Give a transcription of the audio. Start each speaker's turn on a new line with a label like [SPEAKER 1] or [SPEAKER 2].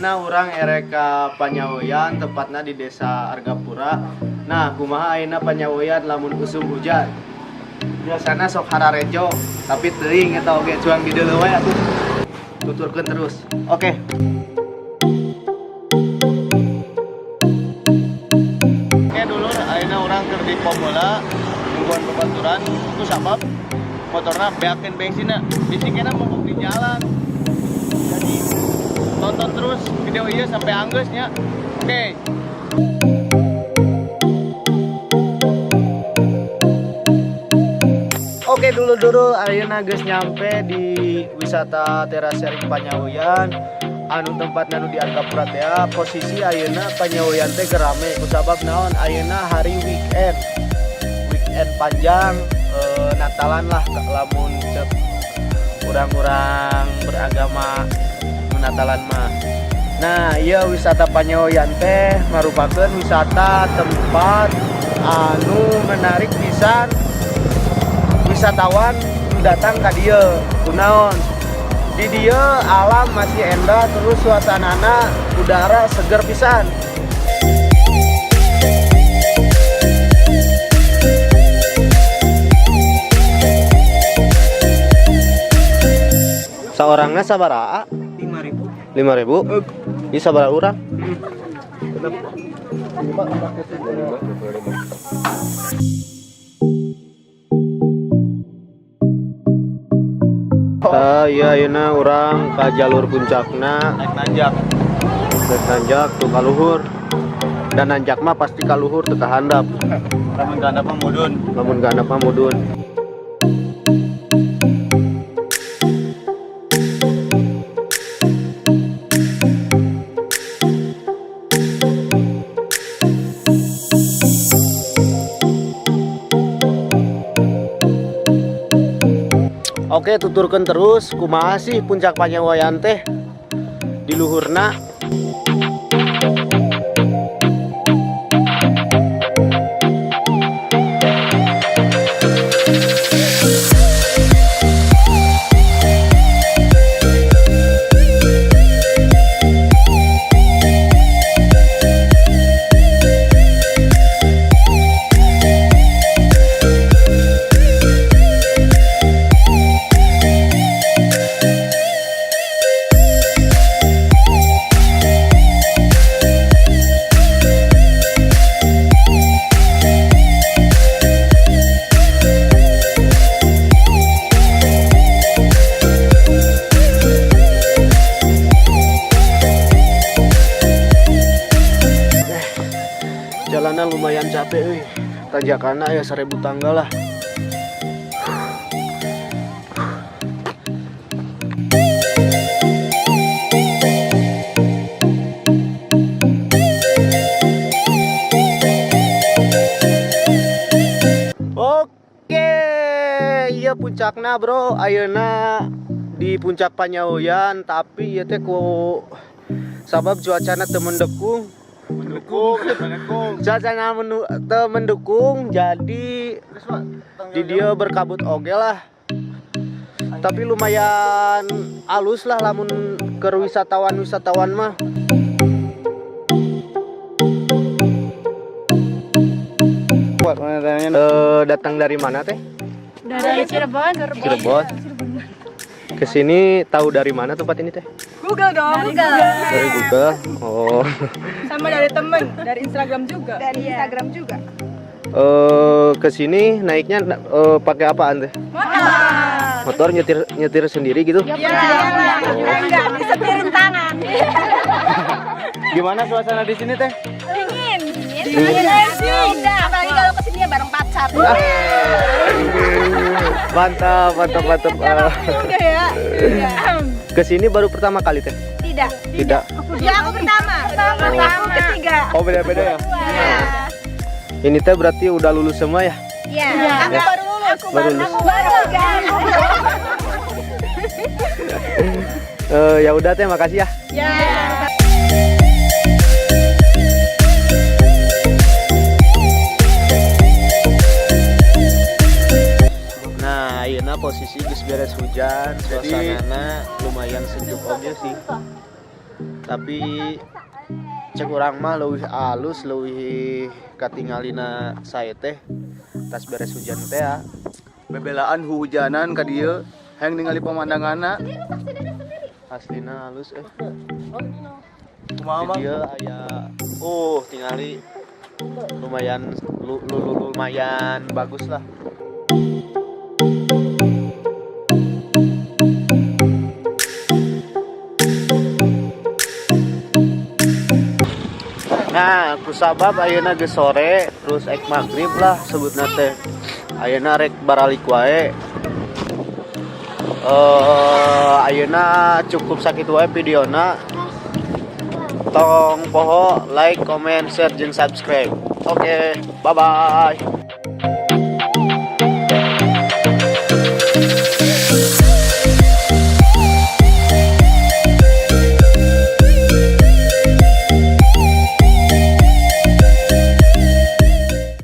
[SPEAKER 1] ayeuna urang ereka panyaweyan tepatna di Desa Argapura. Nah, kumaha ayeuna panyaweyan lamun usum hujan. Biasana sok hararejo, tapi teuing eta oge cuang di deuleu we atuh. Tuturkeun terus. Oke. Oke dulu ayeuna urang keur di pom bola nungguan babaturan ku sabab motorna beakeun bensinna. Bisikena mogok di jalan. Jadi tonton terus video ieu sampai anggeus nya. Oke. Oke dulu ayeuna geus nyampe di wisata Terasering Panyaweyan anu tempatna nu di Argapura teh. Posisi ayeuna Panyaweyan teh gerame kusabab naon ayeuna hari weekend panjang, Natalan lah lamun cek urang-urang beragama Natalan mah. Nah, ieu wisata Panyaweyan teh merupakan wisata tempat anu menarik pisan wisatawan datang ka dieu. Kunaon? Di dieu alam masih endah, terus suasanana udara seger pisan. Saorangna sabaraha?
[SPEAKER 2] 5.000.
[SPEAKER 1] 5.000? Ieu sabaraha urang? Iya ayeuna urang ka jalur puncakna naik nanjak tuh ka luhur. Dan nanjak mah pasti ka luhur teu ka handap. Lamun ka handap mah mudun. Oke, tuturkeun terus kumaha sih puncak Panyaweyan teh di luhurna. Jalanan lumayan capek euy. Tanjakanna aya 1000 tangga lah. Oke, iya puncakna bro. Ayeuna di puncak Panyaweyan, tapi ieu teh ku sabab cuacana teu mendukung. Cuacana teu mendukung, jadi di dia berkabut oge lah. Tapi lumayan alus lah lamun ke wisatawan mah. Datang dari mana teh?
[SPEAKER 3] Dari Cirebon.
[SPEAKER 1] Cirebon. Kesini tahu dari mana tempat ini teh?
[SPEAKER 3] Google dong.
[SPEAKER 1] Dari Google. Oh.
[SPEAKER 3] Sama dari temen, dari Instagram juga.
[SPEAKER 4] Dari Instagram juga.
[SPEAKER 1] Kesini naiknya pakai apaan teh? Motor nyetir sendiri gitu?
[SPEAKER 4] Iya. Enggak, disetirin tangan.
[SPEAKER 1] Gimana suasana di sini teh?
[SPEAKER 4] Dingin. Apalagi kalau kesini ya bareng pacar.
[SPEAKER 1] Mantap.
[SPEAKER 4] Udah ya.
[SPEAKER 1] Kesini baru pertama kali teh?
[SPEAKER 4] Tidak. Ya aku pertama. Aku ketiga.
[SPEAKER 1] Oh beda-beda ya?
[SPEAKER 4] Iya.
[SPEAKER 1] Ini teh berarti udah lulus semua ya?
[SPEAKER 4] Iya. Aku baru lulus.
[SPEAKER 1] Aku baru ya udah teh, makasih ya.
[SPEAKER 4] Ya.
[SPEAKER 1] Nah, ayeuna posisi geus beres hujan, suasanana lumayan sejuk oge sih. Tapi cek orang mah leuwih alus leuwih katingalina saya teh tas beres hujan teh ya.
[SPEAKER 2] Bebelaan hujanan ka dieu hayang ningali pemandanganna.
[SPEAKER 1] Aslina halus
[SPEAKER 2] Kumaha Mang?
[SPEAKER 1] dia aya tingali lumayan lumayan bagus lah. Nah, kusabab ayeuna geus sore terus ek maghrib lah sebutna teh. Ayeuna rek baralik wae. Ayeuna cukup sakitu wae videona. Tong poho like, comment, share, jeung subscribe. Oke, bye bye.